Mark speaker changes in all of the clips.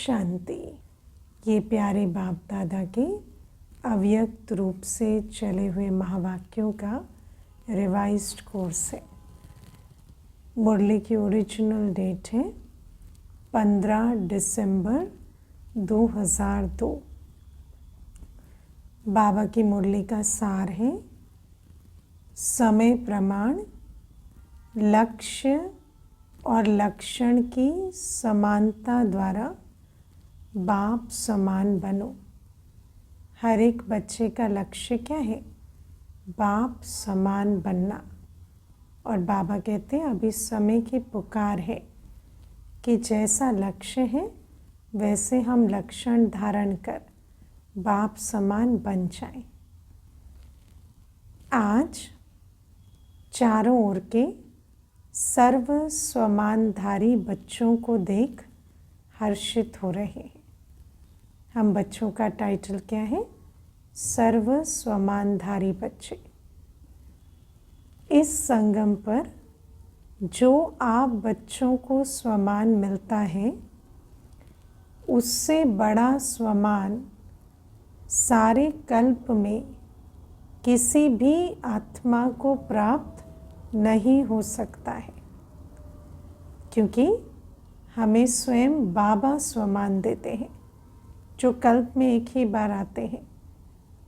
Speaker 1: शांति। ये प्यारे बाप दादा के अव्यक्त रूप से चले हुए महावाक्यों का रिवाइज्ड कोर्स है। मुरली की ओरिजिनल डेट है 15 दिसंबर 2002। बाबा की मुरली का सार है समय प्रमाण, लक्ष्य और लक्षण की समानता द्वारा बाप समान बनो। हर एक बच्चे का लक्ष्य क्या है? बाप समान बनना। और बाबा कहते हैं अभी समय की पुकार है कि जैसा लक्ष्य है वैसे हम लक्षण धारण कर बाप समान बन जाएं। आज चारों ओर के सर्व स्वमानधारी बच्चों को देख हर्षित हो रहे हैं। हम बच्चों का टाइटल क्या है? सर्व स्वमानधारी बच्चे। इस संगम पर जो आप बच्चों को स्वमान मिलता है उससे बड़ा स्वमान सारे कल्प में किसी भी आत्मा को प्राप्त नहीं हो सकता है, क्योंकि हमें स्वयं बाबा स्वमान देते हैं जो कल्प में एक ही बार आते हैं।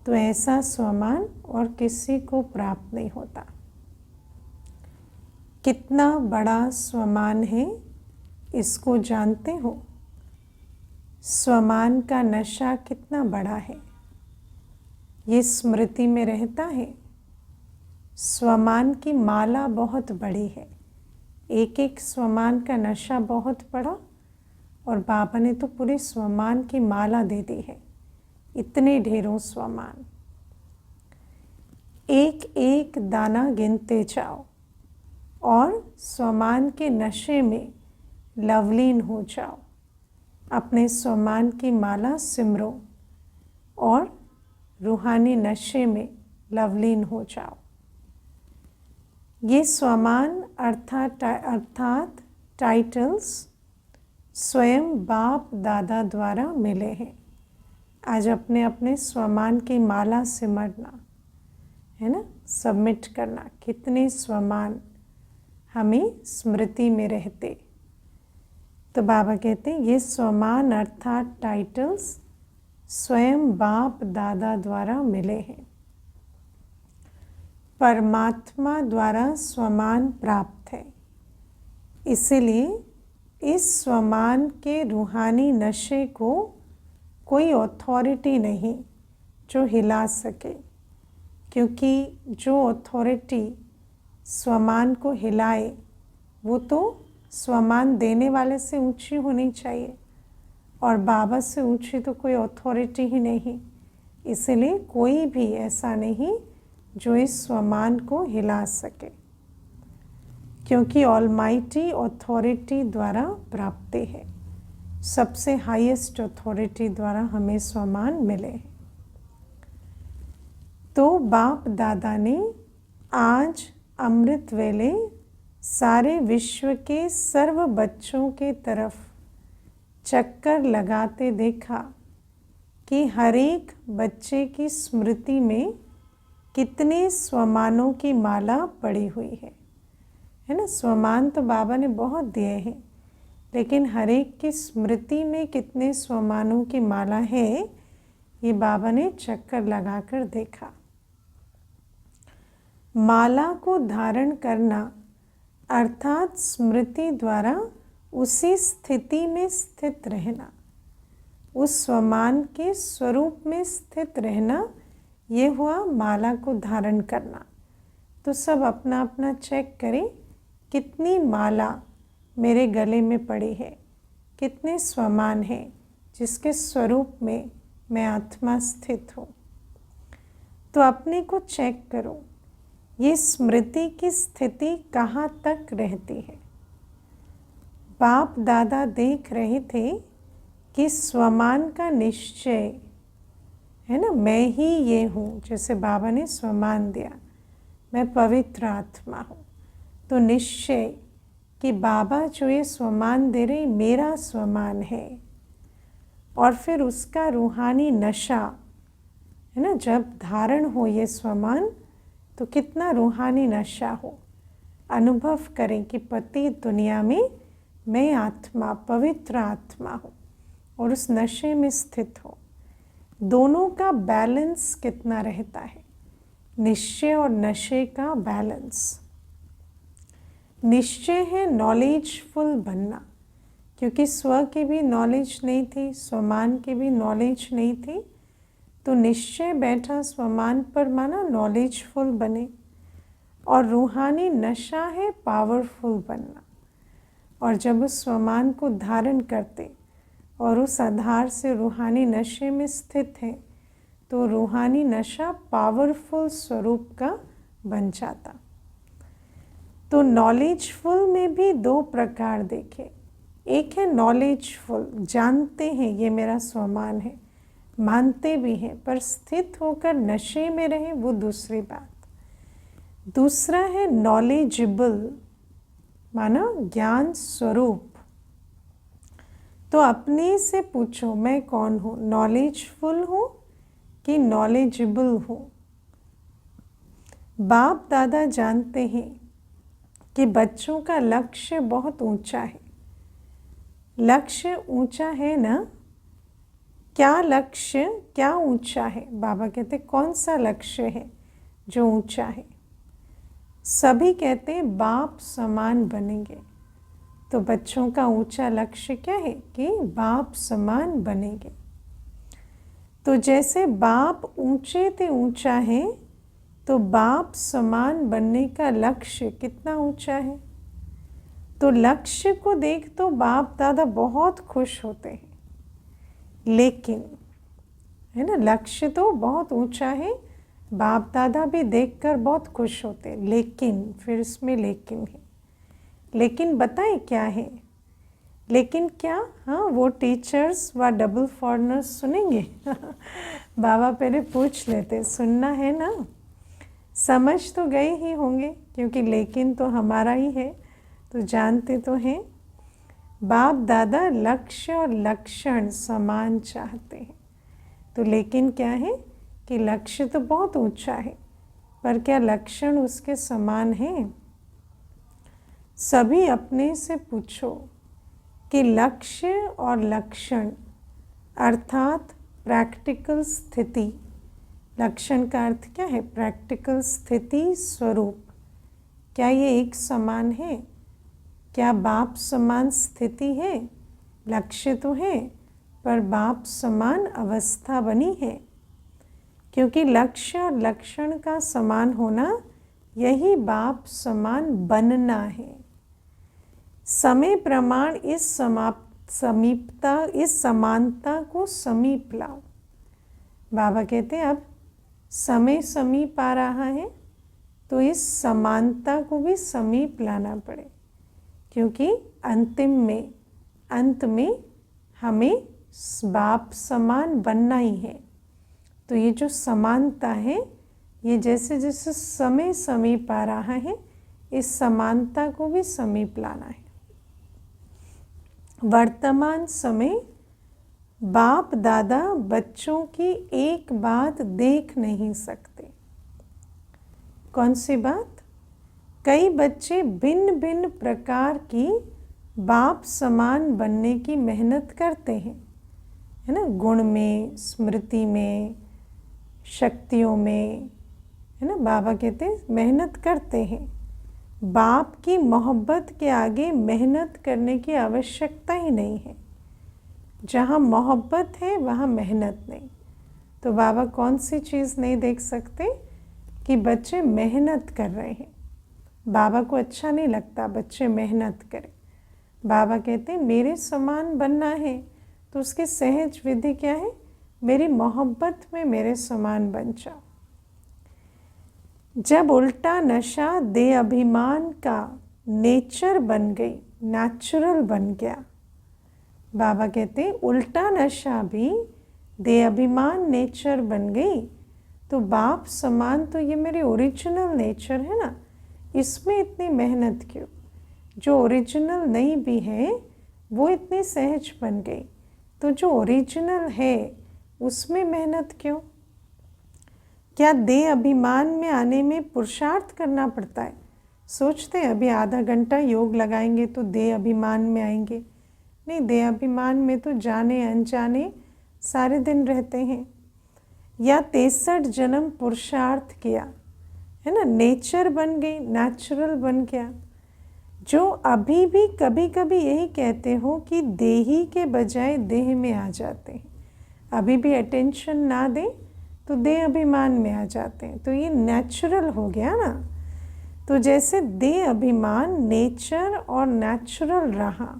Speaker 1: तो ऐसा स्वमान और किसी को प्राप्त नहीं होता। कितना बड़ा स्वमान है इसको जानते हो? स्वमान का नशा कितना बड़ा है ये स्मृति में रहता है। स्वमान की माला बहुत बड़ी है, एक एक स्वमान का नशा बहुत बड़ा, और बाबा ने तो पूरे स्वमान की माला दे दी है। इतने ढेरों स्वमान, एक एक दाना गिनते जाओ और स्वमान के नशे में लवलीन हो जाओ। अपने स्वमान की माला सिमरो और रूहानी नशे में लवलीन हो जाओ। ये स्वमान अर्थात टाइटल्स स्वयं बाप दादा द्वारा मिले हैं। आज अपने अपने स्वमान की माला सिमरना है ना, सबमिट करना। कितने स्वमान हमें स्मृति में रहते। तो बाबा कहते हैं ये स्वमान अर्थात टाइटल्स स्वयं बाप दादा द्वारा मिले हैं। परमात्मा द्वारा स्वमान प्राप्त है, इसीलिए इस स्वमान के रूहानी नशे को कोई अथॉरिटी नहीं जो हिला सके, क्योंकि जो अथॉरिटी स्वमान को हिलाए वो तो स्वमान देने वाले से ऊंची होनी चाहिए, और बाबा से ऊंची तो कोई अथॉरिटी ही नहीं। इसलिए कोई भी ऐसा नहीं जो इस स्वमान को हिला सके, क्योंकि ऑलमाइटी अथॉरिटी द्वारा प्राप्ति है। सबसे हाईएस्ट अथॉरिटी द्वारा हमें स्वमान मिले। तो बाप दादा ने आज अमृत वेले सारे विश्व के सर्व बच्चों के तरफ चक्कर लगाते देखा कि हर एक बच्चे की स्मृति में कितने स्वमानों की माला पड़ी हुई है ना। स्वमान तो बाबा ने बहुत दिए हैं, लेकिन हर एक की स्मृति में कितने स्वमानों की माला है ये बाबा ने चक्कर लगाकर देखा। माला को धारण करना अर्थात स्मृति द्वारा उसी स्थिति में स्थित रहना, उस स्वमान के स्वरूप में स्थित रहना, ये हुआ माला को धारण करना। तो सब अपना अपना चेक करें, कितनी माला मेरे गले में पड़ी है, कितने स्वमान हैं जिसके स्वरूप में मैं आत्मा स्थित हूँ। तो अपने को चेक करो, ये स्मृति की स्थिति कहाँ तक रहती है। बाप दादा देख रहे थे कि स्वमान का निश्चय है ना, मैं ही ये हूँ। जैसे बाबा ने स्वमान दिया, मैं पवित्र आत्मा हूँ, तो निश्चय कि बाबा जो ये स्वमान दे रहे मेरा स्वमान है, और फिर उसका रूहानी नशा है ना, जब धारण हो ये स्वमान तो कितना रूहानी नशा हो। अनुभव करें कि पति दुनिया में मैं आत्मा, पवित्र आत्मा हूँ और उस नशे में स्थित हो। दोनों का बैलेंस कितना रहता है, निश्चय और नशे का बैलेंस। निश्चय है नॉलेजफुल बनना, क्योंकि स्व की भी नॉलेज नहीं थी, स्वमान की भी नॉलेज नहीं थी, तो निश्चय बैठा स्वमान पर माना नॉलेजफुल बने। और रूहानी नशा है पावरफुल बनना। और जब उस स्वमान को धारण करते और उस आधार से रूहानी नशे में स्थित है तो रूहानी नशा पावरफुल स्वरूप का बन जाता। तो नॉलेजफुल में भी दो प्रकार देखे। एक है नॉलेजफुल, जानते हैं ये मेरा स्वमान है, मानते भी हैं, पर स्थित होकर नशे में रहे वो दूसरी बात। दूसरा है नॉलेजेबल, माना ज्ञान स्वरूप। तो अपने से पूछो मैं कौन हूँ, नॉलेजफुल हूँ कि नॉलेजेबल हूँ। बाप दादा जानते हैं कि बच्चों का लक्ष्य बहुत ऊंचा है। लक्ष्य ऊंचा है ना, क्या लक्ष्य, क्या ऊंचा है? बाबा कहते कौन सा लक्ष्य है जो ऊंचा है? सभी कहते हैं बाप समान बनेंगे। तो बच्चों का ऊंचा लक्ष्य क्या है कि बाप समान बनेंगे। तो जैसे बाप ऊंचे ते ऊंचा है तो बाप समान बनने का लक्ष्य कितना ऊंचा है। तो लक्ष्य को देख तो बाप दादा बहुत खुश होते हैं, लेकिन है ना, लक्ष्य तो बहुत ऊंचा है, बाप दादा भी देखकर बहुत खुश होते हैं, लेकिन फिर इसमें लेकिन है। लेकिन बताएं क्या है? लेकिन क्या? हाँ, वो टीचर्स व डबल फॉरनर्स सुनेंगे? बाबा पहले पूछ लेते, सुनना है ना? समझ तो गए ही होंगे, क्योंकि लेकिन तो हमारा ही है, तो जानते तो हैं। बाप दादा लक्ष्य और लक्षण समान चाहते हैं। तो लेकिन क्या है कि लक्ष्य तो बहुत ऊंचा है, पर क्या लक्षण उसके समान हैं? सभी अपने से पूछो कि लक्ष्य और लक्षण अर्थात प्रैक्टिकल स्थिति, लक्षण का अर्थ क्या है? प्रैक्टिकल स्थिति स्वरूप, क्या ये एक समान है? क्या बाप समान स्थिति है? लक्ष्य तो है, पर बाप समान अवस्था बनी है, क्योंकि लक्ष्य और लक्षण का समान होना यही बाप समान बनना है। समय प्रमाण इस समीपता, इस समानता को समीप लाओ। बाबा कहते हैं अब समय समीप आ रहा है तो इस समानता को भी समीप लाना पड़े, क्योंकि अंत में हमें बाप समान बनना ही है। तो ये जो समानता है, ये जैसे जैसे समय समीप आ रहा है, इस समानता को भी समीप लाना है। वर्तमान समय बाप दादा बच्चों की एक बात देख नहीं सकते। कौन सी बात? कई बच्चे भिन्न भिन्न प्रकार की बाप समान बनने की मेहनत करते हैं, है ना, गुण में, स्मृति में, शक्तियों में, है ना। बाबा कहते हैं मेहनत करते हैं। बाप की मोहब्बत के आगे मेहनत करने की आवश्यकता ही नहीं है। जहाँ मोहब्बत है वहाँ मेहनत नहीं। तो बाबा कौन सी चीज़ नहीं देख सकते कि बच्चे मेहनत कर रहे हैं। बाबा को अच्छा नहीं लगता बच्चे मेहनत करें। बाबा कहते हैं मेरे समान बनना है, तो उसकी सहज विधि क्या है? मेरी मोहब्बत में मेरे समान बन जाओ। जब उल्टा नशा दे अभिमान का नेचर बन गई, नेचुरल बन गया। बाबा कहते हैं उल्टा नशा भी दे अभिमान नेचर बन गई, तो बाप समान तो ये मेरी ओरिजिनल नेचर है ना, इसमें इतनी मेहनत क्यों? जो ओरिजिनल नहीं भी है वो इतनी सहज बन गई। तो जो ओरिजिनल है उसमें मेहनत क्यों? क्या देह अभिमान में आने में पुरुषार्थ करना पड़ता है? सोचते हैं अभी आधा घंटा योग लगाएंगे तो देह अभिमान में आएंगे। नहीं, देह अभिमान में तो जाने अनजाने सारे दिन रहते हैं। या 63 जन्म पुरुषार्थ किया, है ना, नेचर बन गई, नेचुरल बन गया। जो अभी भी कभी कभी यही कहते हो कि देही के बजाय देह में आ जाते हैं, अभी भी अटेंशन ना दें तो देह अभिमान में आ जाते हैं, तो ये नेचुरल हो गया ना। तो जैसे देह अभिमान नेचर और नेचुरल रहा,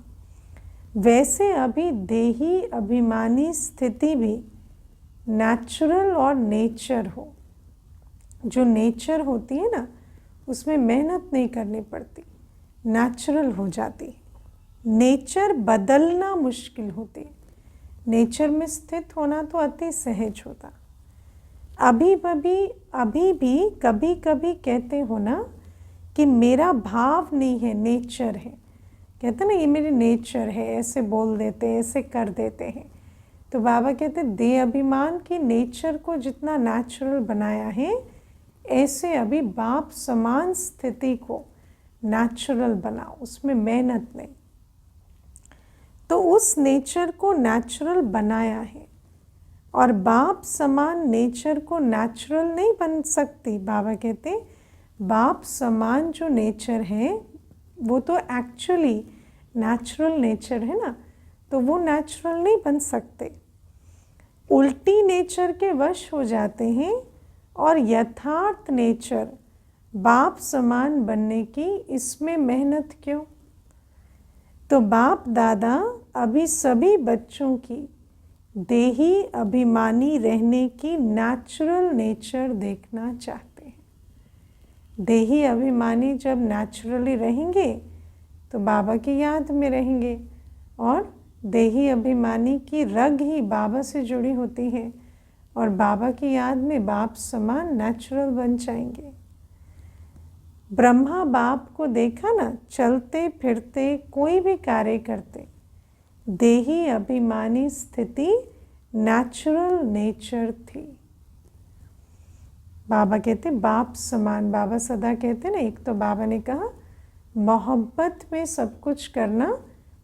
Speaker 1: वैसे अभी देही अभिमानी स्थिति भी नेचुरल और नेचर हो। जो नेचर होती है ना, उसमें मेहनत नहीं करनी पड़ती, नेचुरल हो जाती है। नेचर बदलना मुश्किल होती है, नेचर में स्थित होना तो अति सहज होता। अभी भी कभी कभी कहते हो ना कि मेरा भाव नहीं है, नेचर है। कहते ना ये मेरी नेचर है, ऐसे बोल देते हैं, ऐसे कर देते हैं। तो बाबा कहते हैं देह अभिमान की नेचर को जितना नेचुरल बनाया है, ऐसे अभी बाप समान स्थिति को नेचुरल बनाओ, उसमें मेहनत नहीं। तो उस नेचर को नेचुरल बनाया है, और बाप समान नेचर को नेचुरल नहीं बन सकती। बाबा कहते बाप समान जो नेचर है वो तो एक्चुअली नेचुरल नेचर है ना, तो वो नेचुरल नहीं बन सकते। उल्टी नेचर के वश हो जाते हैं, और यथार्थ नेचर बाप समान बनने की इसमें मेहनत क्यों? तो बाप दादा अभी सभी बच्चों की देही अभिमानी रहने की नेचुरल नेचर देखना चाहते हैं। देही अभिमानी जब नेचुरली रहेंगे तो बाबा की याद में रहेंगे, और देही अभिमानी की रग ही बाबा से जुड़ी होती है, और बाबा की याद में बाप समान नेचुरल बन जाएंगे। ब्रह्मा बाप को देखा ना, चलते फिरते कोई भी कार्य करते, देही अभिमानी स्थिति नेचुरल नेचर थी। बाबा कहते बाप समान, बाबा सदा कहते ना, एक तो बाबा ने कहा मोहब्बत में सब कुछ करना,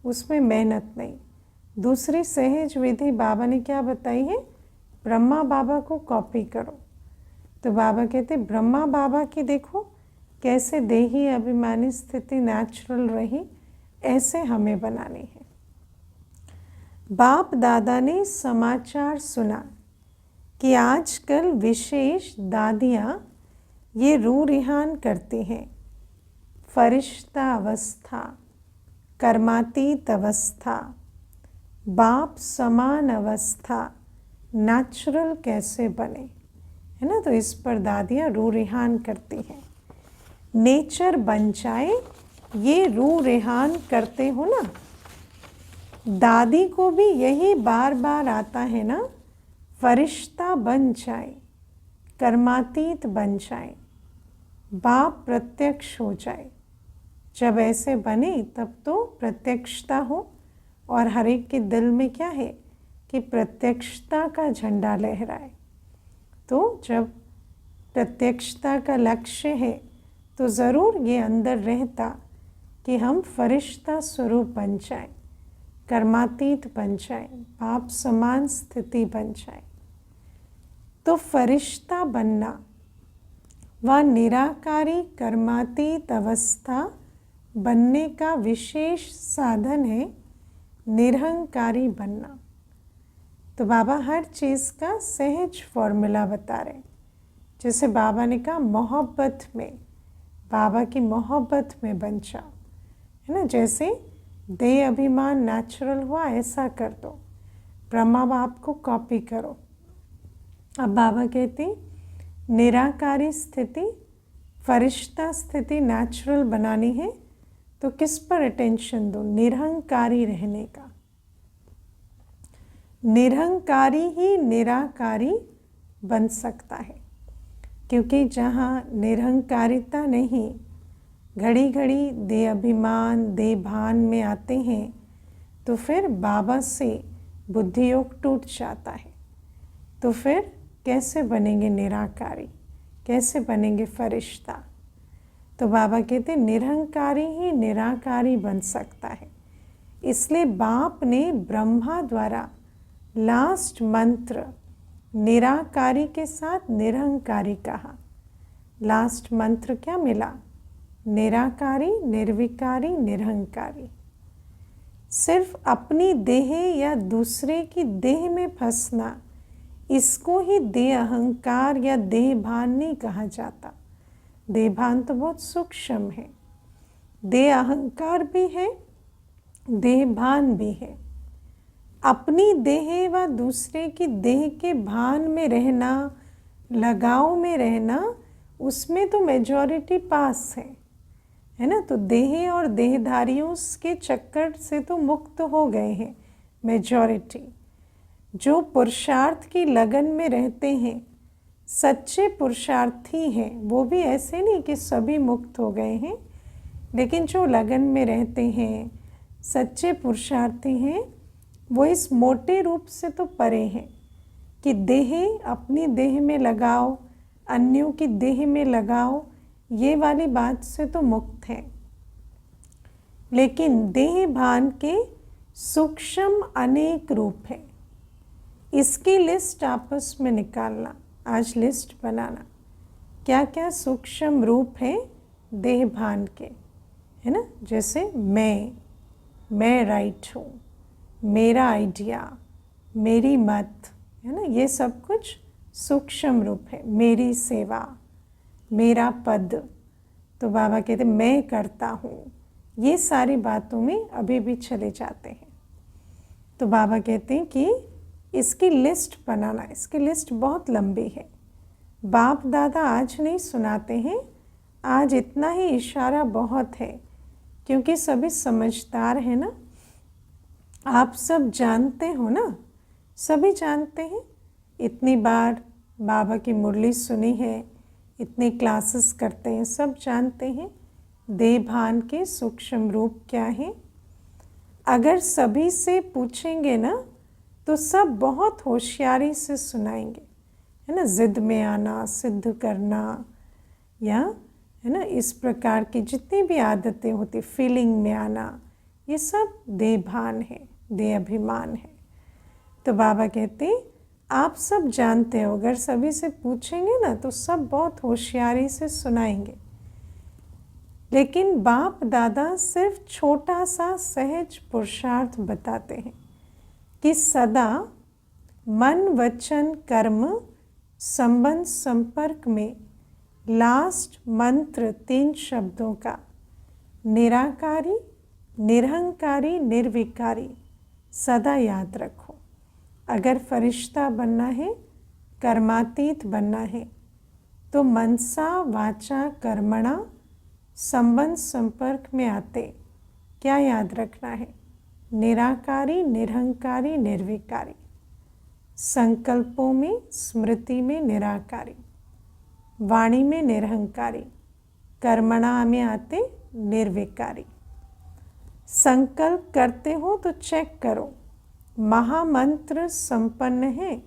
Speaker 1: उसमें मेहनत नहीं। दूसरी सहज विधि बाबा ने क्या बताई है? ब्रह्मा बाबा को कॉपी करो। तो बाबा कहते ब्रह्मा बाबा की देखो कैसे देही अभिमानी स्थिति नेचुरल रही, ऐसे हमें बनानी है। बाप दादा ने समाचार सुना कि आजकल विशेष दादियाँ ये रू रिहान करती हैं, फरिश्ता अवस्था, कर्मातीत अवस्था, बाप समान अवस्था नेचुरल कैसे बने, है ना। तो इस पर दादियाँ रू रिहान करती हैं। नेचर बन जाए, ये रू रिहान करते हो ना। दादी को भी यही बार बार आता है ना, फरिश्ता बन जाए, कर्मातीत बन जाए, बाप प्रत्यक्ष हो जाए। जब ऐसे बने तब तो प्रत्यक्षता हो, और हर एक के दिल में क्या है कि प्रत्यक्षता का झंडा लहराए। तो जब प्रत्यक्षता का लक्ष्य है तो ज़रूर ये अंदर रहता कि हम फरिश्ता स्वरूप बन जाए, कर्मातीत बन जाए, बाप समान स्थिति बन जाए। तो फरिश्ता बनना व निराकारी कर्मातीत अवस्था बनने का विशेष साधन है निरहंकारी बनना। तो बाबा हर चीज़ का सहज फॉर्मूला बता रहे। जैसे बाबा ने कहा मोहब्बत में, बाबा की मोहब्बत में बन जाओ, है ना। जैसे देह अभिमान नेचुरल हुआ, ऐसा कर दो, ब्रह्मा बाप को कॉपी करो। अब बाबा कहते निराकारी स्थिति, फरिश्ता स्थिति नेचुरल बनानी है, तो किस पर अटेंशन दो? निरहंकारी रहने का। निरहंकारी ही निराकारी बन सकता है, क्योंकि जहाँ निरहंकारिता नहीं, घड़ी घड़ी देह अभिमान देह भान में आते हैं, तो फिर बाबा से बुद्धि योग टूट जाता है, तो फिर कैसे बनेंगे निराकारी, कैसे बनेंगे फरिश्ता? तो बाबा कहते निरहंकारी ही निराकारी बन सकता है। इसलिए बाप ने ब्रह्मा द्वारा लास्ट मंत्र निराकारी के साथ निरहंकारी कहा। लास्ट मंत्र क्या मिला? निराकारी, निर्विकारी, निरहंकारी। सिर्फ अपनी देह या दूसरे की देह में फंसना, इसको ही देह अहंकार या देह भान नहीं कहा जाता। देह भान तो बहुत सूक्ष्म है, देह अहंकार भी है, देह भान भी है। अपनी देह व दूसरे की देह के भान में रहना, लगाव में रहना, उसमें तो मेजॉरिटी पास है ना। तो देह और देहधारियों के चक्कर से तो मुक्त हो गए हैं मेजॉरिटी। जो पुरुषार्थ की लगन में रहते हैं, सच्चे पुरुषार्थी हैं, वो भी ऐसे नहीं कि सभी मुक्त हो गए हैं, लेकिन जो लगन में रहते हैं, सच्चे पुरुषार्थी हैं, वो इस मोटे रूप से तो परे हैं कि देह, अपनी देह में लगाओ, अन्यों की देह में लगाओ, ये वाली बात से तो मुक्त है। लेकिन देह भान के सूक्ष्म अनेक रूप है। इसकी लिस्ट आपस में निकालना, आज लिस्ट बनाना, क्या क्या सूक्ष्म रूप है देह भान के, है ना। जैसे मैं राइट हूँ, मेरा आइडिया, मेरी मत, है ना, ये सब कुछ सूक्ष्म रूप है। मेरी सेवा, मेरा पद, तो बाबा कहते मैं करता हूँ, ये सारी बातों में अभी भी चले जाते हैं। तो बाबा कहते हैं कि इसकी लिस्ट बनाना, इसकी लिस्ट बहुत लंबी है। बाप दादा आज नहीं सुनाते हैं, आज इतना ही इशारा बहुत है, क्योंकि सभी समझदार हैं ना। आप सब जानते हो ना, सभी जानते हैं। इतनी बार बाबा की मुरली सुनी है, इतनी क्लासेस करते हैं, सब जानते हैं देह भान के सूक्ष्म रूप क्या है। अगर सभी से पूछेंगे ना, तो सब बहुत होशियारी से सुनाएंगे, है ना। जिद में आना, सिद्ध करना, या है ना, इस प्रकार की जितनी भी आदतें होती, फीलिंग में आना, ये सब देह भान है, देह अभिमान है। तो बाबा कहते आप सब जानते हो, अगर सभी से पूछेंगे ना, तो सब बहुत होशियारी से सुनाएंगे। लेकिन बाप दादा सिर्फ छोटा सा सहज पुरुषार्थ बताते हैं कि सदा मन, वचन, कर्म, संबंध, संपर्क में लास्ट मंत्र 3 शब्दों का निराकारी, निरहंकारी, निर्विकारी सदा याद रखो। अगर फरिश्ता बनना है, कर्मातीत बनना है, तो मनसा वाचा कर्मणा संबंध संपर्क में आते क्या याद रखना है? निराकारी, निरहंकारी, निर्विकारी। संकल्पों में, स्मृति में निराकारी, वाणी में निरहंकारी, कर्मणा में आते निर्विकारी। संकल्प करते हो तो चेक करो, महामंत्र संपन्न है,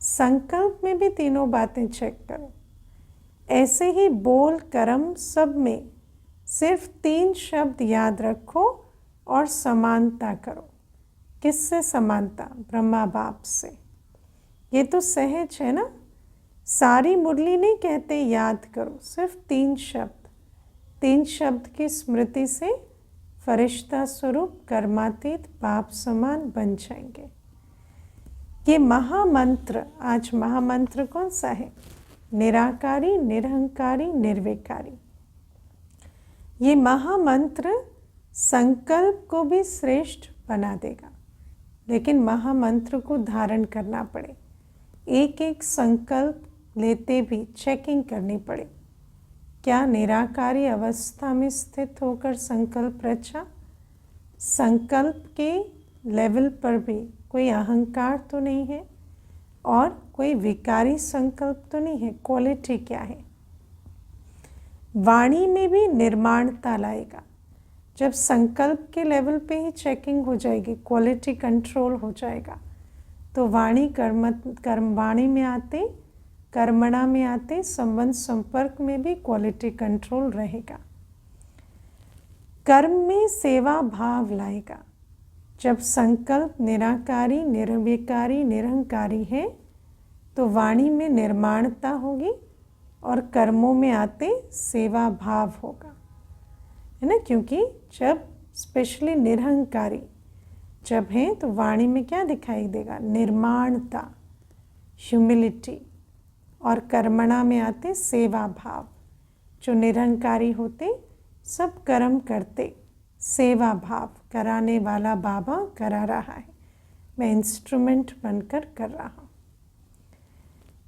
Speaker 1: संकल्प में भी तीनों बातें चेक करो। ऐसे ही बोल, कर्म सब में सिर्फ 3 शब्द याद रखो और समानता करो। किससे समानता? ब्रह्मा बाप से। ये तो सहज है ना। सारी मुरली नहीं कहते याद करो, सिर्फ 3 शब्द। 3 शब्द की स्मृति से फरिश्ता स्वरूप कर्मातीत बाप समान बन जाएंगे। ये महामंत्र, आज महामंत्र कौन सा है? निराकारी, निरहंकारी, निर्विकारी। ये महामंत्र संकल्प को भी श्रेष्ठ बना देगा, लेकिन महामंत्र को धारण करना पड़े। एक एक संकल्प लेते भी चेकिंग करनी पड़े। क्या निराकारी अवस्था में स्थित होकर संकल्प रचा? संकल्प के लेवल पर भी कोई अहंकार तो नहीं है और कोई विकारी संकल्प तो नहीं है। क्वालिटी क्या है? वाणी में भी निर्माणता लाएगा। जब संकल्प के लेवल पे ही चेकिंग हो जाएगी, क्वालिटी कंट्रोल हो जाएगा, तो वाणी वाणी में आते, कर्मणा में आते, संबंध संपर्क में भी क्वालिटी कंट्रोल रहेगा। कर्म में सेवा भाव लाएगा। जब संकल्प निराकारी, निर्विकारी, निरहंकारी है तो वाणी में निर्माणता होगी और कर्मों में आते सेवा भाव होगा, है ना। क्योंकि जब स्पेशली निरहंकारी जब है तो वाणी में क्या दिखाई देगा? निर्माणता, ह्यूमिलिटी। और कर्मणा में आते सेवा भाव। जो निरहंकारी होते सब कर्म करते, सेवा भाव, कराने वाला बाबा करा रहा है, मैं इंस्ट्रूमेंट बनकर कर रहा हूँ।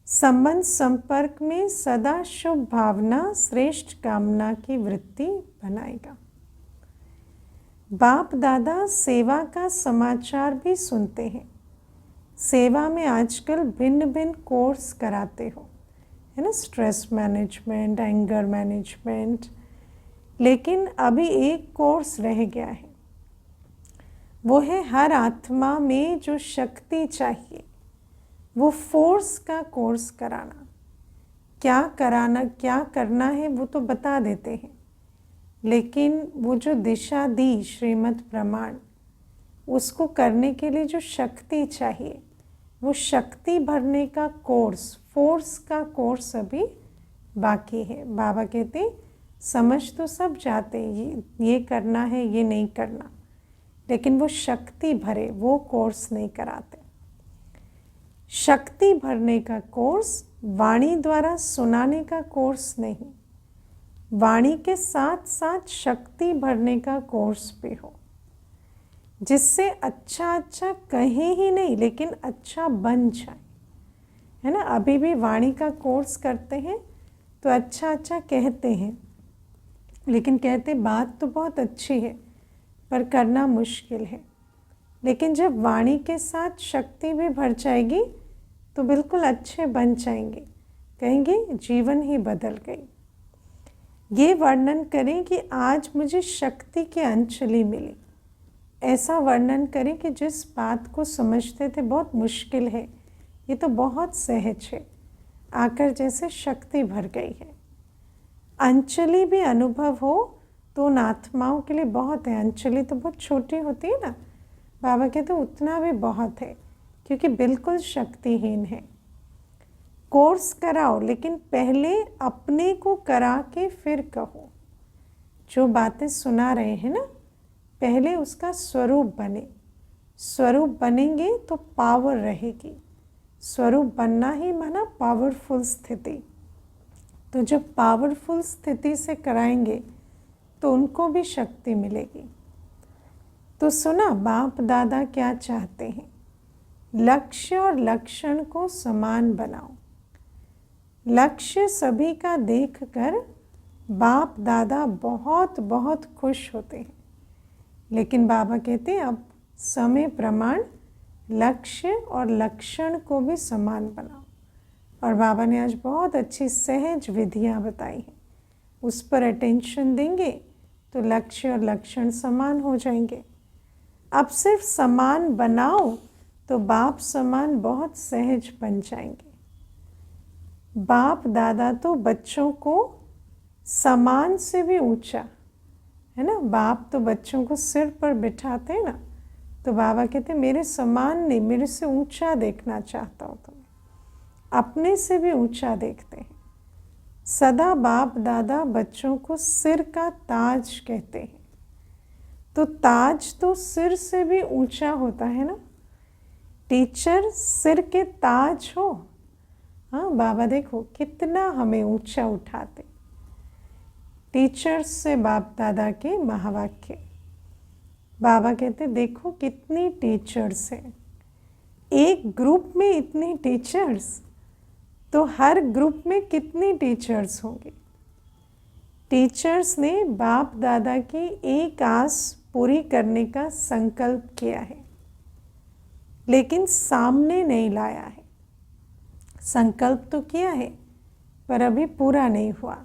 Speaker 1: संबंध संपर्क में सदा शुभ भावना, श्रेष्ठ कामना की वृत्ति बनाएगा। बाप दादा सेवा का समाचार भी सुनते हैं। सेवा में आजकल भिन्न भिन्न कोर्स कराते हो, है ना, स्ट्रेस मैनेजमेंट, एंगर मैनेजमेंट, लेकिन अभी एक कोर्स रह गया है, वो है हर आत्मा में जो शक्ति चाहिए वो फोर्स का कोर्स कराना। क्या कराना, क्या करना है वो तो बता देते हैं, लेकिन वो जो दिशा दी श्रीमद् प्रमाण, उसको करने के लिए जो शक्ति चाहिए वो शक्ति भरने का कोर्स, फोर्स का कोर्स अभी बाकी है। बाबा कहते समझ तो सब जाते, ये करना है, ये नहीं करना, लेकिन वो शक्ति भरे वो कोर्स नहीं कराते। शक्ति भरने का कोर्स, वाणी द्वारा सुनाने का कोर्स नहीं, वाणी के साथ साथ शक्ति भरने का कोर्स भी हो, जिससे अच्छा अच्छा कहे ही नहीं लेकिन अच्छा बन जाए, है ना। अभी भी वाणी का कोर्स करते हैं तो अच्छा अच्छा कहते हैं, लेकिन कहते बात तो बहुत अच्छी है पर करना मुश्किल है। लेकिन जब वाणी के साथ शक्ति भी भर जाएगी तो बिल्कुल अच्छे बन जाएंगे, कहेंगे जीवन ही बदल गई। ये वर्णन करें कि आज मुझे शक्ति की अंजलि मिली, ऐसा वर्णन करें कि जिस बात को समझते थे बहुत मुश्किल है, ये तो बहुत सहज है, आकर जैसे शक्ति भर गई है। अंजलि भी अनुभव हो तो उन आत्माओं के लिए बहुत है। अंजलि तो बहुत छोटी होती है ना, बाबा कहते उतना भी बहुत है, क्योंकि बिल्कुल शक्तिहीन है। कोर्स कराओ, लेकिन पहले अपने को करा के फिर कहो। जो बातें सुना रहे हैं ना, पहले उसका स्वरूप बने। स्वरूप बनेंगे तो पावर रहेगी। स्वरूप बनना ही माना पावरफुल स्थिति। तो जब पावरफुल स्थिति से कराएंगे तो उनको भी शक्ति मिलेगी। तो सुना बाप दादा क्या चाहते हैं? लक्ष्य और लक्षण को समान बनाओ। लक्ष्य सभी का देखकर बाप दादा बहुत बहुत खुश होते हैं, लेकिन बाबा कहते हैं अब समय प्रमाण लक्ष्य और लक्षण को भी समान बनाओ। और बाबा ने आज बहुत अच्छी सहज विधियां बताई हैं, उस पर अटेंशन देंगे तो लक्ष्य और लक्षण समान हो जाएंगे। अब सिर्फ समान बनाओ तो बाप समान बहुत सहज बन जाएंगे। बाप दादा तो बच्चों को समान से भी ऊंचा, है ना। बाप तो बच्चों को सिर पर बिठाते हैं ना, तो बाबा कहते मेरे समान नहीं, मेरे से ऊंचा देखना चाहता हूँ तुम्हें, अपने से भी ऊंचा देखते हैं। सदा बाप दादा बच्चों को सिर का ताज कहते हैं, तो ताज तो सिर से भी ऊंचा होता है ना। टीचर सिर के ताज हो, हाँ बाबा देखो कितना हमें ऊंचा उठाते। टीचर्स से बाप दादा के महावाक्य। बाबा कहते देखो कितनी टीचर्स हैं, एक ग्रुप में इतनी टीचर्स, तो हर ग्रुप में कितनी टीचर्स होंगी। टीचर्स ने बाप दादा की एक आस पूरी करने का संकल्प किया है, लेकिन सामने नहीं लाया है। संकल्प तो किया है पर अभी पूरा नहीं हुआ।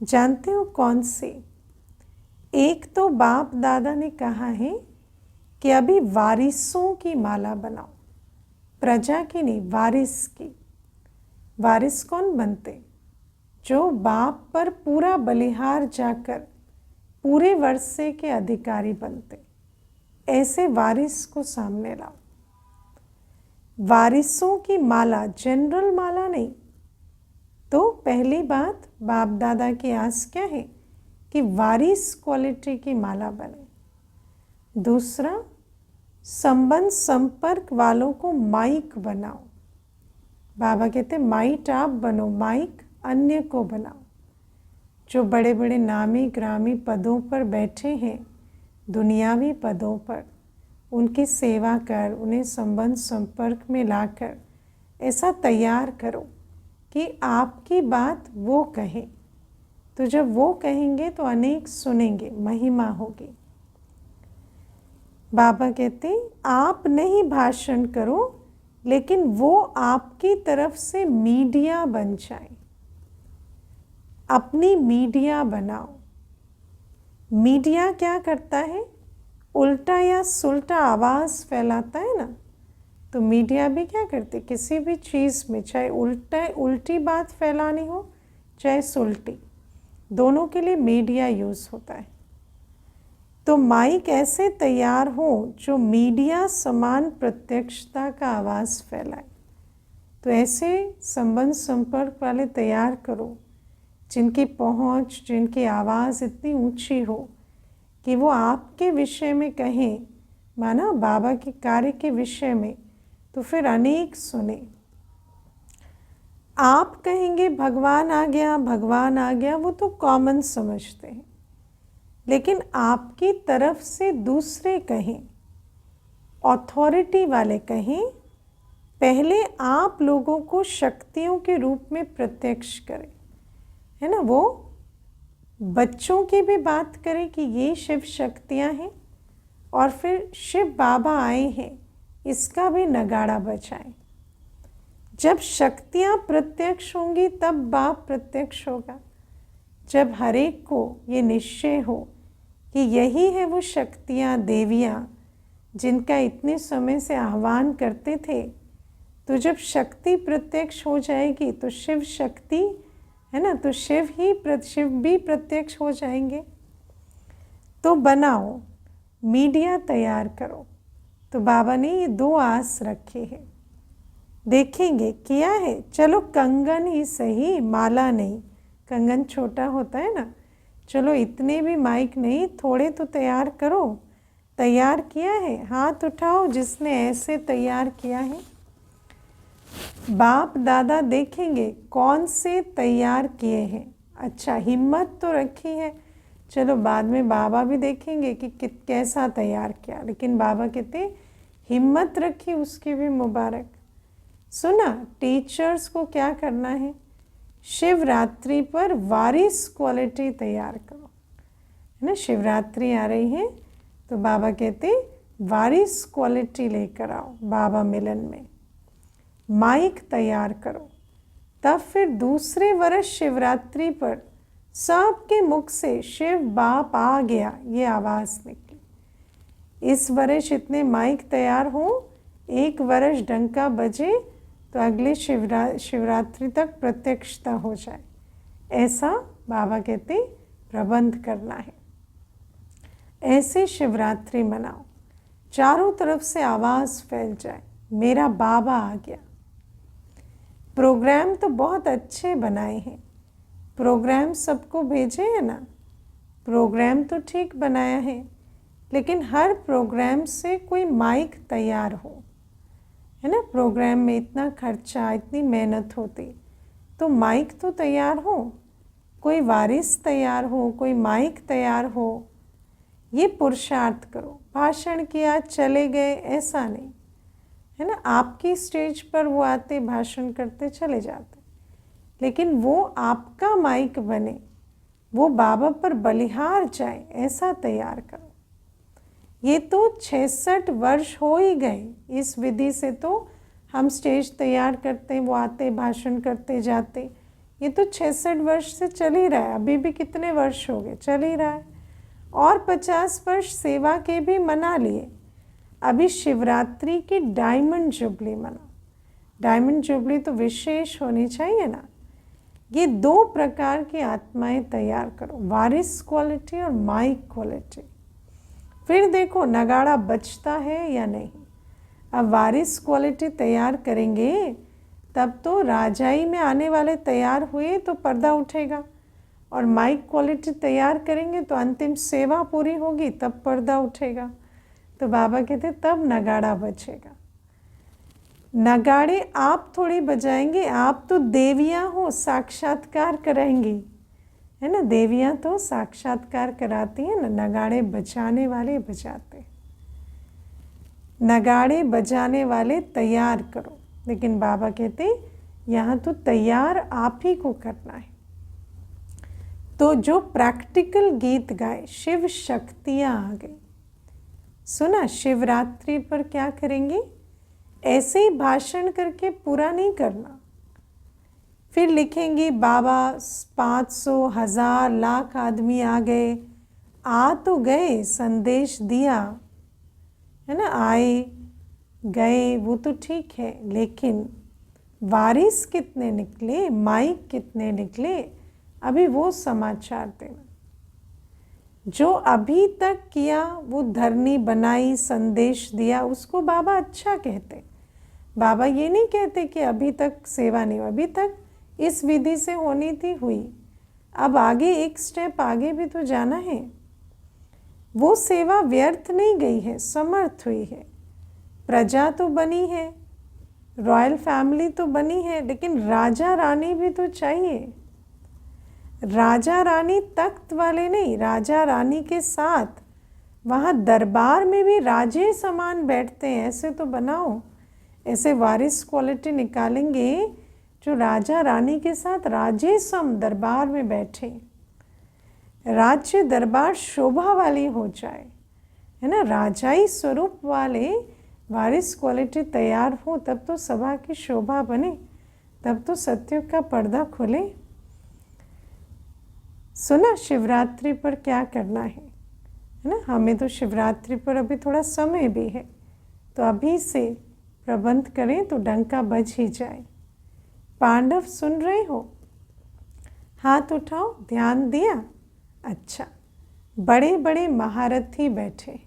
Speaker 1: जानते हो कौन से? एक तो बाप दादा ने कहा है कि अभी वारिसों की माला बनाओ। प्रजा की नहीं, वारिस की। वारिस कौन बनते? जो बाप पर पूरा बलिहार जाकर पूरे वर्षे के अधिकारी बनते। ऐसे वारिस को सामने लाओ। वारिसों की माला, जनरल माला नहीं। तो पहली बात, बाप दादा की आस क्या है कि वारिस क्वालिटी की माला बने। दूसरा, संबंध संपर्क वालों को माइक बनाओ। बाबा कहते माइट आप बनो, माइक अन्य को बनाओ। जो बड़े बड़े नामी ग्रामी पदों पर बैठे हैं, दुनियावी पदों पर, उनकी सेवा कर, उन्हें संबंध संपर्क में लाकर ऐसा तैयार करो कि आपकी बात वो कहें। तो जब वो कहेंगे तो अनेक सुनेंगे, महिमा होगी। बाबा कहते आप नहीं भाषण करो, लेकिन वो आपकी तरफ से मीडिया बन जाए। अपनी मीडिया बनाओ। मीडिया क्या करता है? उल्टा या सुल्टा आवाज़ फैलाता है ना। तो मीडिया भी क्या करती? किसी भी चीज़ में, चाहे उल्टी बात फैलानी हो चाहे सुल्टी, दोनों के लिए मीडिया यूज़ होता है। तो माइक ऐसे तैयार हो जो मीडिया समान प्रत्यक्षता का आवाज़ फैलाए। तो ऐसे संबंध संपर्क वाले तैयार करो जिनकी पहुंच, जिनकी आवाज़ इतनी ऊंची हो कि वो आपके विषय में कहें, माना बाबा के कार्य के विषय में, तो फिर अनेक सुने। आप कहेंगे भगवान आ गया, भगवान आ गया, वो तो कॉमन समझते हैं। लेकिन आपकी तरफ से दूसरे कहें, अथॉरिटी वाले कहें, पहले आप लोगों को शक्तियों के रूप में प्रत्यक्ष करें, है ना। वो बच्चों की भी बात करें कि ये शिव शक्तियाँ हैं, और फिर शिव बाबा आए हैं, इसका भी नगाड़ा बजाएं। जब शक्तियाँ प्रत्यक्ष होंगी तब बाप प्रत्यक्ष होगा। जब हर एक को ये निश्चय हो कि यही है वो शक्तियाँ, देवियाँ जिनका इतने समय से आह्वान करते थे, तो जब शक्ति प्रत्यक्ष हो जाएगी तो शिव शक्ति, है ना, तो शिव भी प्रत्यक्ष हो जाएंगे। तो बनाओ, मीडिया तैयार करो। तो बाबा ने ये 2 आस रखी है। देखेंगे किया है, चलो कंगन ही सही, माला नहीं। कंगन छोटा होता है ना, चलो इतने भी माइक नहीं, थोड़े तो तैयार करो। तैयार किया है, हाथ उठाओ जिसने ऐसे तैयार किया है। बाप दादा देखेंगे कौन से तैयार किए हैं। अच्छा, हिम्मत तो रखी है, चलो बाद में बाबा भी देखेंगे कि कैसा तैयार किया, लेकिन बाबा कहते हिम्मत रखी, उसकी भी मुबारक। सुना, टीचर्स को क्या करना है? शिवरात्रि पर वारिस क्वालिटी तैयार करो, है ना। शिवरात्रि आ रही है तो बाबा कहते वारिस क्वालिटी लेकर आओ बाबा मिलन में। माइक तैयार करो, तब फिर दूसरे वर्ष शिवरात्रि पर सबके मुख से शिव बाप आ गया ये आवाज़ निकली। इस वर्ष इतने माइक तैयार हो, 1 वर्ष डंका बजे तो अगले शिवरात्रि तक प्रत्यक्षता हो जाए। ऐसा बाबा कहते प्रबंध करना है। ऐसे शिवरात्रि मनाओ, चारों तरफ से आवाज़ फैल जाए, मेरा बाबा आ गया। प्रोग्राम तो बहुत अच्छे बनाए हैं, प्रोग्राम सबको भेजे हैं ना, प्रोग्राम तो ठीक बनाया है, लेकिन हर प्रोग्राम से कोई माइक तैयार हो, है ना। प्रोग्राम में इतना खर्चा, इतनी मेहनत होती, तो माइक तो तैयार हो, कोई वारिस तैयार हो, कोई माइक तैयार हो। ये पुरुषार्थ करो। भाषण किया चले गए ऐसा नहीं, है ना। आपकी स्टेज पर वो आते, भाषण करते, चले जाते, लेकिन वो आपका माइक बने, वो बाबा पर बलिहार जाए, ऐसा तैयार करो। ये तो 66 वर्ष हो ही गए इस विधि से। तो हम स्टेज तैयार करते, वो आते, भाषण करते जाते, ये तो 66 वर्ष से चल ही रहा है। अभी भी कितने वर्ष हो गए, चल ही रहा है। और 50 वर्ष सेवा के भी मना लिए। अभी शिवरात्रि की डायमंड जुबली मनाओ। डायमंड जुबली तो विशेष होनी चाहिए ना। ये 2 प्रकार की आत्माएं तैयार करो, वारिस क्वालिटी और माइक क्वालिटी। फिर देखो नगाड़ा बजता है या नहीं। अब वारिस क्वालिटी तैयार करेंगे तब तो राजाई में आने वाले तैयार हुए तो पर्दा उठेगा, और माइक क्वालिटी तैयार करेंगे तो अंतिम सेवा पूरी होगी तब पर्दा उठेगा। तो बाबा कहते तब नगाड़ा बजेगा। नगाड़े आप थोड़ी बजाएंगे, आप तो देवियाँ हो, साक्षात्कार कराएंगी, है ना। देवियाँ तो साक्षात्कार कराती हैं ना, नगाड़े बजाने वाले बजाते। नगाड़े बजाने वाले तैयार करो, लेकिन बाबा कहते यहाँ तो तैयार आप ही को करना है। तो जो प्रैक्टिकल गीत गाए, शिव शक्तियाँ आ गई। सुना, शिवरात्रि पर क्या करेंगे, ऐसे ही भाषण करके पूरा नहीं करना। फिर लिखेंगे बाबा 500, 1000, लाख आदमी आ गए, आ तो गए, संदेश दिया, है ना, आए गए वो तो ठीक है, लेकिन वारिस कितने निकले, माइक कितने निकले, अभी वो समाचार देना। जो अभी तक किया वो धरनी बनाई, संदेश दिया, उसको बाबा अच्छा कहते। बाबा ये नहीं कहते कि अभी तक सेवा नहीं हुई, अभी तक इस विधि से होनी थी, हुई, अब आगे एक स्टेप आगे भी तो जाना है। वो सेवा व्यर्थ नहीं गई है, समर्थ हुई है। प्रजा तो बनी है, रॉयल फैमिली तो बनी है, लेकिन राजा रानी भी तो चाहिए। राजा रानी तख्त वाले नहीं, राजा रानी के साथ वहाँ दरबार में भी राजे समान बैठते हैं, ऐसे तो बनाओ। ऐसे वारिस क्वालिटी निकालेंगे जो राजा रानी के साथ राजे सम दरबार में बैठे, राज्य दरबार शोभा वाली हो जाए, है ना। राजाई स्वरूप वाले वारिस क्वालिटी तैयार हो तब तो सभा की शोभा बने, तब तो सत्युग का पर्दा खुले। सुना, शिवरात्रि पर क्या करना है ना। हमें तो शिवरात्रि पर अभी थोड़ा समय भी है, तो अभी से प्रबंध करें तो डंका बज ही जाए। पांडव सुन रहे हो, हाथ उठाओ, ध्यान दिया। अच्छा, बड़े बड़े महारथी बैठे,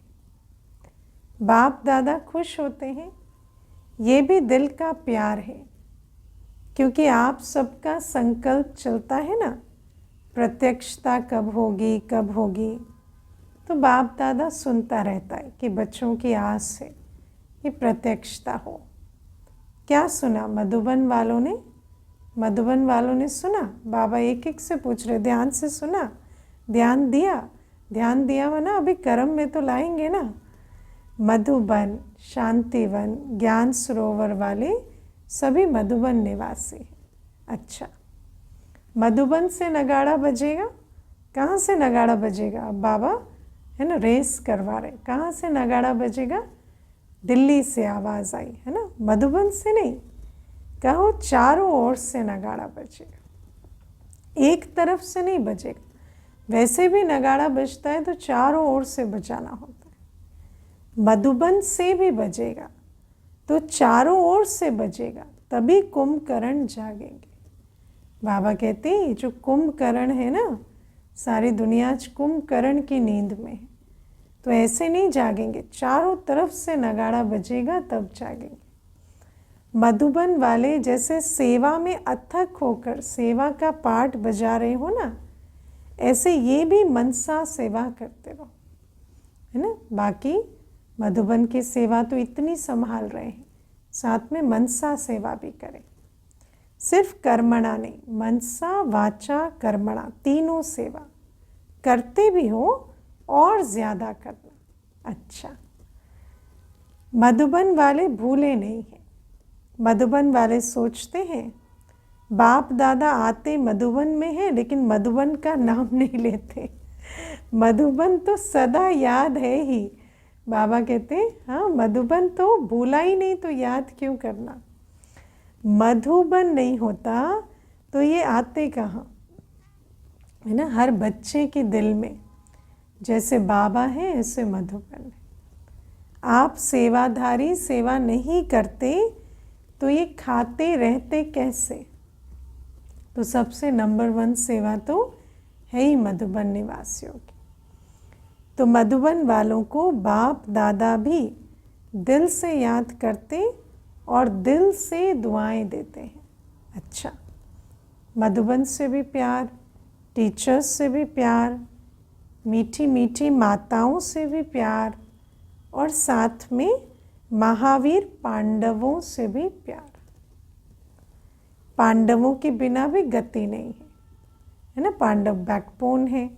Speaker 1: बाप दादा खुश होते हैं, ये भी दिल का प्यार है, क्योंकि आप सबका संकल्प चलता है ना, प्रत्यक्षता कब होगी कब होगी। तो बाप दादा सुनता रहता है कि बच्चों की आस है कि प्रत्यक्षता हो। क्या सुना मधुबन वालों ने, मधुबन वालों ने सुना। बाबा एक एक से पूछ रहे, ध्यान से सुना, ध्यान दिया, ध्यान दिया वरना अभी कर्म में तो लाएंगे ना। मधुबन, शांतिवन, ज्ञान सरोवर वाले सभी मधुबन निवासी हैं। अच्छा, मधुबन से नगाड़ा बजेगा, कहाँ से नगाड़ा बजेगा। अब बाबा है ना रेस करवा रहे, कहाँ से नगाड़ा बजेगा, दिल्ली से आवाज़ आई है ना, मधुबन से नहीं। कहो चारों ओर से नगाड़ा बजेगा, एक तरफ से नहीं बजेगा। वैसे भी नगाड़ा बजता है तो चारों ओर से बजाना होता है। मधुबन से भी बजेगा तो चारों ओर से बजेगा, तभी कुंभकर्ण जागेंगे। बाबा कहते हैं जो कुंभकर्ण है ना, सारी दुनिया आज कुंभकर्ण की नींद में है, तो ऐसे नहीं जागेंगे, चारों तरफ से नगाड़ा बजेगा तब जागेंगे। मधुबन वाले जैसे सेवा में अथक होकर सेवा का पाठ बजा रहे हो ना, ऐसे ये भी मनसा सेवा करते रहो, है ना। बाकी मधुबन की सेवा तो इतनी संभाल रहे हैं, साथ में मनसा सेवा भी करें। सिर्फ कर्मणा नहीं, मनसा वाचा कर्मणा, तीनों सेवा करते भी हो और ज़्यादा करना। अच्छा, मधुबन वाले भूले नहीं हैं। मधुबन वाले सोचते हैं बाप दादा आते मधुबन में है, लेकिन मधुबन का नाम नहीं लेते। मधुबन तो सदा याद है ही। बाबा कहते हैं हाँ, मधुबन तो भूला ही नहीं तो याद क्यों करना। मधुबन नहीं होता तो ये आते कहाँ, है ना। हर बच्चे के दिल में जैसे बाबा है ऐसे मधुबन है। आप सेवाधारी सेवा नहीं करते तो ये खाते रहते कैसे? तो सबसे नंबर 1 सेवा तो है ही मधुबन निवासियों की। तो मधुबन वालों को बाप दादा भी दिल से याद करते और दिल से दुआएं देते हैं। अच्छा, मधुबन से भी प्यार, टीचर्स से भी प्यार, मीठी मीठी माताओं से भी प्यार, और साथ में महावीर पांडवों से भी प्यार। पांडवों के बिना भी गति नहीं है ना, पांडव बैकबोन है,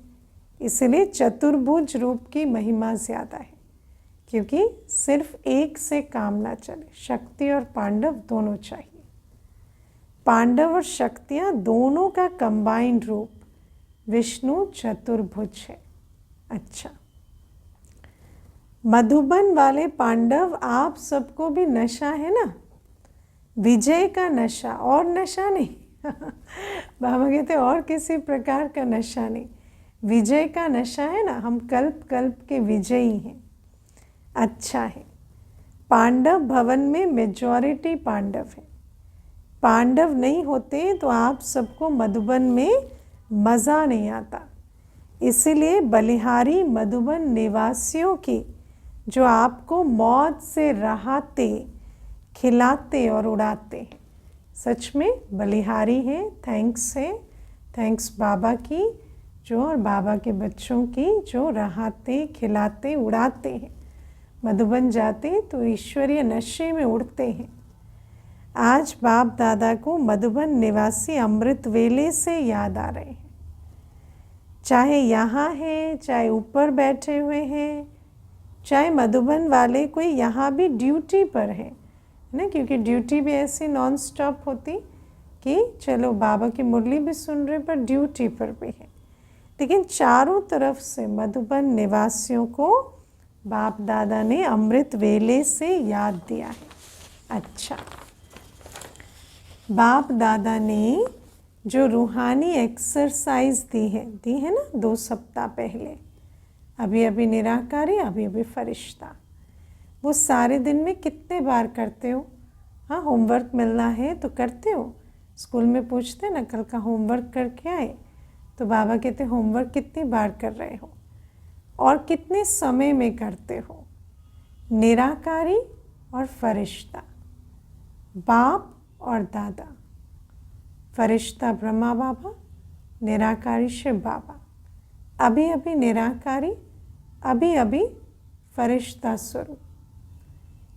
Speaker 1: इसलिए चतुर्भुज रूप की महिमा ज़्यादा है, क्योंकि सिर्फ एक से काम ना चले, शक्ति और पांडव दोनों चाहिए। पांडव और शक्तियाँ दोनों का कंबाइंड रूप विष्णु चतुर्भुज है। अच्छा, मधुबन वाले पांडव, आप सबको भी नशा है ना, विजय का नशा, और नशा नहीं बाबा कहते और किसी प्रकार का नशा नहीं, विजय का नशा है ना, हम कल्प कल्प के विजयी हैं। अच्छा है, पांडव भवन में मेजॉरिटी पांडव है, पांडव नहीं होते तो आप सबको मधुबन में मज़ा नहीं आता। इसीलिए बलिहारी मधुबन निवासियों की, जो आपको मौत से राहते, खिलाते और उड़ाते हैं, सच में बलिहारी हैं। थैंक्स है, थैंक्स बाबा की जो, और बाबा के बच्चों की जो राहते, खिलाते, उड़ाते हैं। मधुबन जाते तो ईश्वरीय नशे में उड़ते हैं। आज बाप दादा को मधुबन निवासी अमृत वेले से याद आ रहे हैं, चाहे यहाँ हैं, चाहे ऊपर बैठे हुए हैं, चाहे मधुबन वाले कोई यहाँ भी ड्यूटी पर है ना, क्योंकि ड्यूटी भी ऐसी नॉन स्टॉप होती कि चलो बाबा की मुरली भी सुन रहे पर ड्यूटी पर भी है, लेकिन चारों तरफ से मधुबन निवासियों को बाप दादा ने अमृत वेले से याद दिया है। अच्छा, बाप दादा ने जो रूहानी एक्सरसाइज दी है ना 2 सप्ताह पहले, अभी अभी निराकारी, अभी अभी फरिश्ता, वो सारे दिन में कितने बार करते हो? हाँ, होमवर्क मिलना है तो करते हो, स्कूल में पूछते ना कल का होमवर्क करके आए, तो बाबा कहते होमवर्क कितनी बार कर रहे हो और कितने समय में करते हो? निराकारी और फरिश्ता, बाप और दादा, फरिश्ता ब्रह्मा बाबा, निराकारी शिव बाबा, अभी अभी निराकारी, अभी अभी फरिश्ता स्वरूप,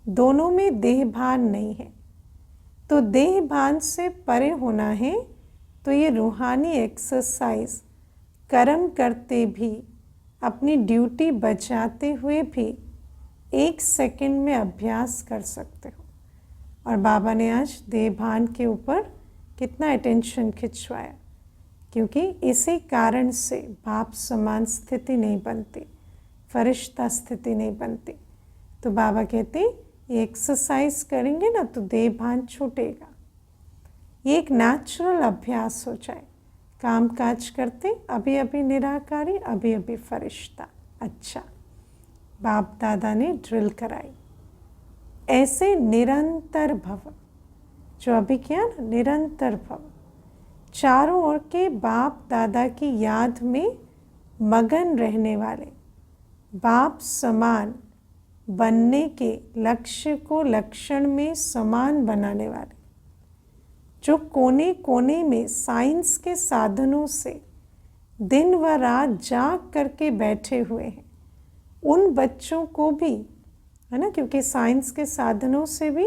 Speaker 1: दोनों में देह भान नहीं है। तो देह भान से परे होना है, तो ये रूहानी एक्सरसाइज कर्म करते भी, अपनी ड्यूटी बचाते हुए भी 1 सेकंड में अभ्यास कर सकते हो। और बाबा ने आज देह भान के ऊपर कितना अटेंशन खिंचवाया, क्योंकि इसी कारण से बाप समान स्थिति नहीं बनती, फरिश्ता स्थिति नहीं बनती। तो बाबा कहते ये एक्सरसाइज करेंगे ना तो देह भान छूटेगा, ये एक नेचुरल अभ्यास हो जाए, काम काज करते अभी अभी निराकारी, अभी अभी फरिश्ता। अच्छा, बाप दादा ने ड्रिल कराई, ऐसे निरंतर भव, जो अभी किया ना, निरंतर भव, चारों ओर के बाप दादा की याद में मगन रहने वाले, बाप समान बनने के लक्ष्य को लक्षण में समान बनाने वाले, जो कोने कोने में साइंस के साधनों से दिन व रात जाग करके बैठे हुए हैं, उन बच्चों को भी, है ना, क्योंकि साइंस के साधनों से भी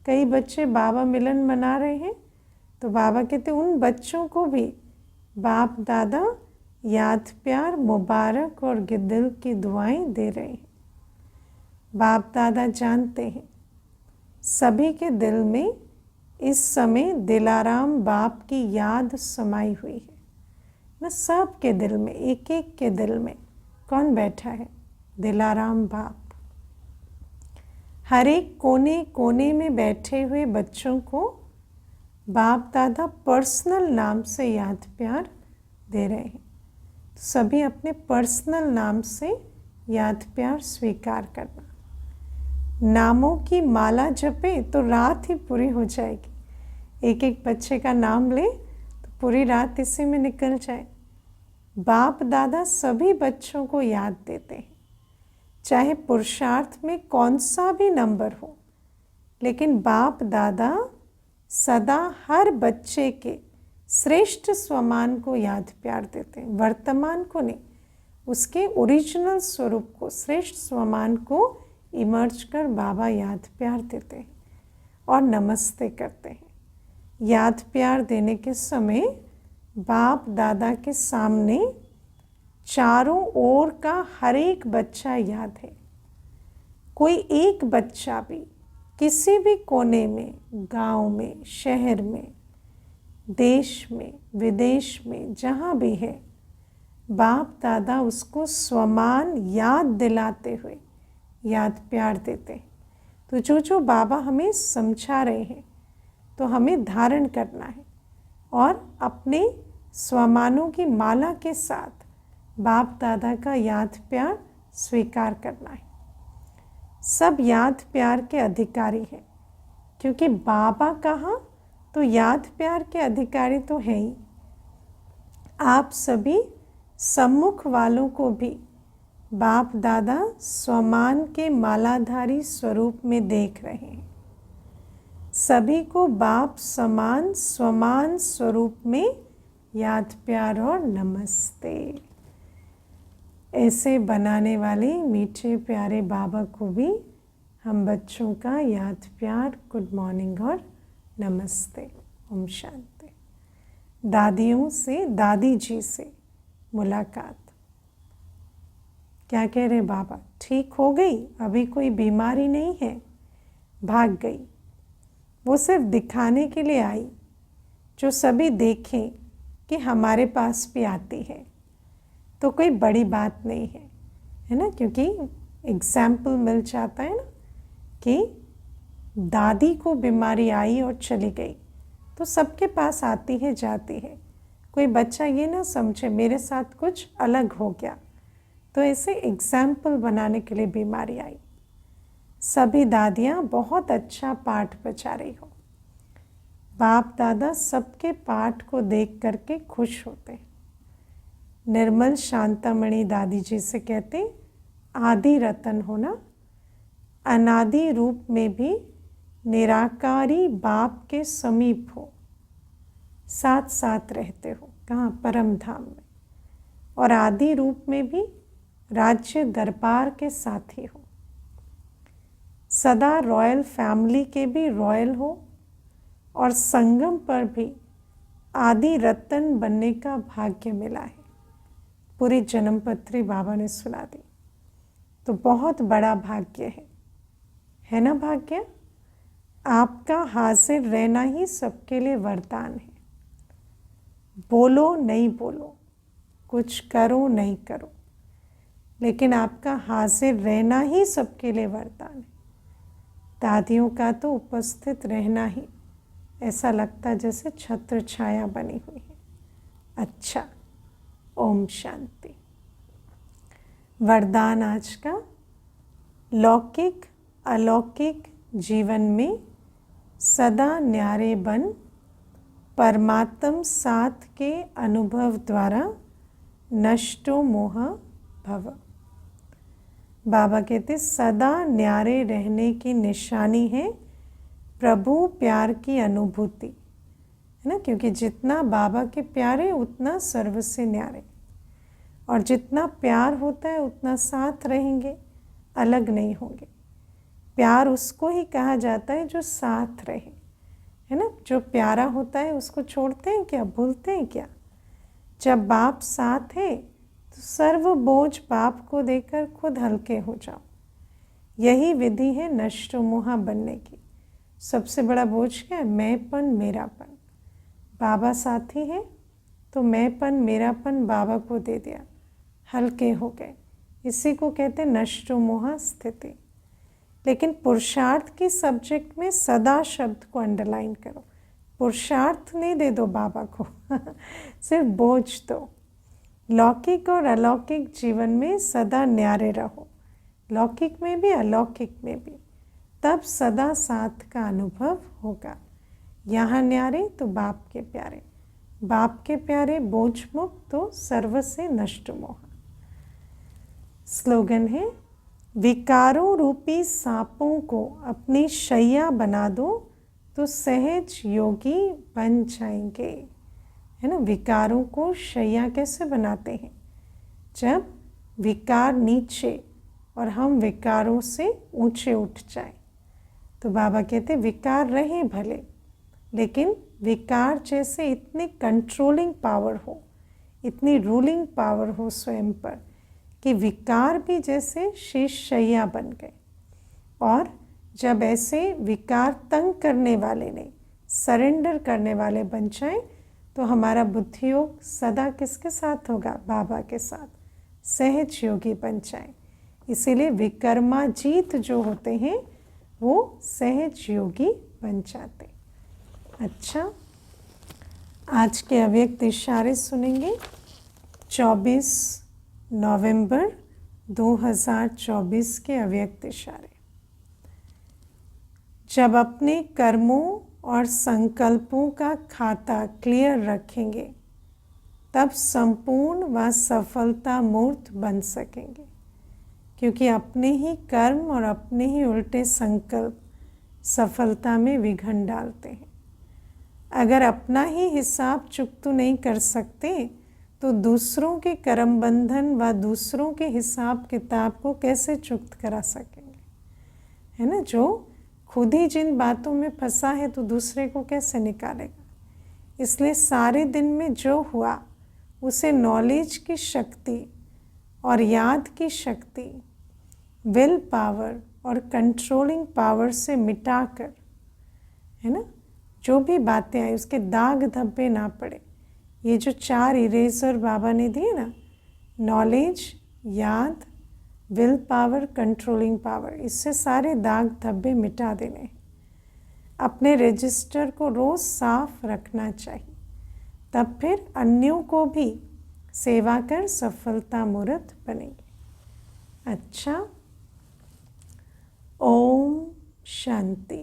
Speaker 1: कई बच्चे बाबा मिलन मना रहे हैं, तो बाबा कहते उन बच्चों को भी बाप दादा याद, प्यार, मुबारक और दिल की दुआएं दे रहे हैं। बाप दादा जानते हैं सभी के दिल में इस समय दिलाराम बाप की याद समाई हुई है ना, सब के दिल में, एक एक के दिल में कौन बैठा है? दिलाराम बाप। हर एक कोने कोने में बैठे हुए बच्चों को बाप दादा पर्सनल नाम से याद प्यार दे रहे हैं। तो सभी अपने पर्सनल नाम से याद प्यार स्वीकार करना। नामों की माला जपे तो रात ही पूरी हो जाएगी। एक एक बच्चे का नाम ले तो पूरी रात इसी में निकल जाए। बाप दादा सभी बच्चों को याद देते हैं, चाहे पुरुषार्थ में कौन सा भी नंबर हो, लेकिन बाप दादा सदा हर बच्चे के श्रेष्ठ स्वमान को याद प्यार देते हैं, वर्तमान को नहीं, उसके ओरिजिनल स्वरूप को, श्रेष्ठ स्वमान को इमर्ज कर बाबा याद प्यार देते हैं और नमस्ते करते हैं। याद प्यार देने के समय बाप दादा के सामने चारों ओर का हर एक बच्चा याद है। कोई एक बच्चा भी किसी भी कोने में, गांव में, शहर में, देश में, विदेश में, जहाँ भी है, बाप दादा उसको स्वमान याद दिलाते हुए याद प्यार देते हैं। तो जो बाबा हमें समझा रहे हैं तो हमें धारण करना है और अपने स्वमानों की माला के साथ बाप दादा का याद प्यार स्वीकार करना है। सब याद प्यार के अधिकारी हैं, क्योंकि बाबा कहा तो याद प्यार के अधिकारी तो हैं ही। आप सभी सम्मुख वालों को भी बाप दादा स्वमान के मालाधारी स्वरूप में देख रहे हैं। सभी को बाप समान स्वमान स्वरूप में याद प्यार और नमस्ते। ऐसे बनाने वाले मीठे प्यारे बाबा को भी हम बच्चों का याद प्यार, गुड मॉर्निंग और नमस्ते। ओम शांति। दादियों से, दादी जी से मुलाकात। क्या कह रहे बाबा? ठीक हो गई, अभी कोई बीमारी नहीं है, भाग गई। वो सिर्फ दिखाने के लिए आई, जो सभी देखें कि हमारे पास भी आती है, तो कोई बड़ी बात नहीं है ना, क्योंकि एग्जाम्पल मिल जाता है ना कि दादी को बीमारी आई और चली गई, तो सबके पास आती है, जाती है। कोई बच्चा ये ना समझे मेरे साथ कुछ अलग हो गया, तो ऐसे एग्जाम्पल बनाने के लिए बीमारी आई। सभी दादियाँ बहुत अच्छा पाठ बचा रही हो। बाप दादा सबके पाठ को देख करके खुश होते हैं। निर्मल शांतामणि दादी जी से कहते, आदि रतन होना, अनादि रूप में भी निराकारी बाप के समीप हो, साथ साथ रहते हो। कहाँ? परम धाम में। और आदि रूप में भी राज्य दरबार के साथी हो, सदा रॉयल फैमिली के भी रॉयल हो, और संगम पर भी आदि रतन बनने का भाग्य मिला है। पूरी जन्मपत्री बाबा ने सुना दी, तो बहुत बड़ा भाग्य है ना भाग्य? आपका हाजिर रहना ही सबके लिए वरदान है। बोलो नहीं बोलो, कुछ करो नहीं करो, लेकिन आपका हाजिर रहना ही सबके लिए वरदान है। दादियों का तो उपस्थित रहना ही ऐसा लगता जैसे छत्र छाया बनी हुई है। अच्छा, ओम शांति। वरदान आज का, लौकिक अलौकिक जीवन में सदा न्यारे बन, परमात्म साथ के अनुभव द्वारा नष्टो मोह भव। बाबा कहते सदा न्यारे रहने की निशानी है प्रभु प्यार की अनुभूति, है ना, क्योंकि जितना बाबा के प्यारे उतना सर्व से न्यारे, और जितना प्यार होता है उतना साथ रहेंगे, अलग नहीं होंगे। प्यार उसको ही कहा जाता है जो साथ रहे, है ना। जो प्यारा होता है उसको छोड़ते हैं क्या, भूलते हैं क्या? जब बाप साथ है तो सर्व बोझ बाप को देकर खुद हल्के हो जाओ। यही विधि है नष्ट मोह बनने की। सबसे बड़ा बोझ क्या है? मैंपन, मेरापन। बाबा साथी है तो मैंपन मेरापन बाबा को दे दिया, हल्के हो गए। इसी को कहते हैं नष्ट मोह स्थिति। लेकिन पुरुषार्थ की सब्जेक्ट में सदा शब्द को अंडरलाइन करो। पुरुषार्थ नहीं दे दो बाबा को सिर्फ बोझ दो। लौकिक और अलौकिक जीवन में सदा न्यारे रहो, लौकिक में भी अलौकिक में भी। तब सदा साथ का अनुभव होगा। यहाँ न्यारे तो बाप के प्यारे, बाप के प्यारे बोझ मुक्त तो सर्व से नष्ट मोह। स्लोगन है, विकारों रूपी सांपों को अपनी शैया बना दो तो सहज योगी बन जाएंगे। है ना, विकारों को शैया कैसे बनाते हैं? जब विकार नीचे और हम विकारों से ऊंचे उठ जाएं। तो बाबा कहते विकार रहे भले, लेकिन विकार जैसे इतनी कंट्रोलिंग पावर हो, इतनी रूलिंग पावर हो स्वयं पर कि विकार भी जैसे शेषशैया बन गए। और जब ऐसे विकार तंग करने वाले नहीं, सरेंडर करने वाले बन जाए, तो हमारा बुद्धि योग सदा किसके साथ होगा? बाबा के साथ। सहज योगी बन जाए। इसीलिए विकर्माजीत जो होते हैं वो सहज योगी बन जाते। अच्छा, आज के अव्यक्त इशारे सुनेंगे। 24 नवंबर 2024 के अव्यक्त इशारे। जब अपने कर्मों और संकल्पों का खाता क्लियर रखेंगे, तब संपूर्ण व सफलता मूर्त बन सकेंगे। क्योंकि अपने ही कर्म और अपने ही उल्टे संकल्प सफलता में विघ्न डालते हैं। अगर अपना ही हिसाब चुकता नहीं कर सकते, तो दूसरों के कर्म बंधन व दूसरों के हिसाब किताब को कैसे चुक्त करा सकेंगे? है ना, जो खुद ही जिन बातों में फंसा है तो दूसरे को कैसे निकालेगा? इसलिए सारे दिन में जो हुआ उसे नॉलेज की शक्ति और याद की शक्ति, विल पावर और कंट्रोलिंग पावर से मिटाकर, है ना, जो भी बातें आई उसके दाग धब्बे ना पड़े। ये जो 4 इरेजर बाबा ने दिए ना, नॉलेज, याद, विल पावर, कंट्रोलिंग पावर, इससे सारे दाग धब्बे मिटा देने। अपने रजिस्टर को रोज़ साफ रखना चाहिए, तब फिर अन्यों को भी सेवा कर सफलता मूर्त बनेंगे। अच्छा, ओम शांति।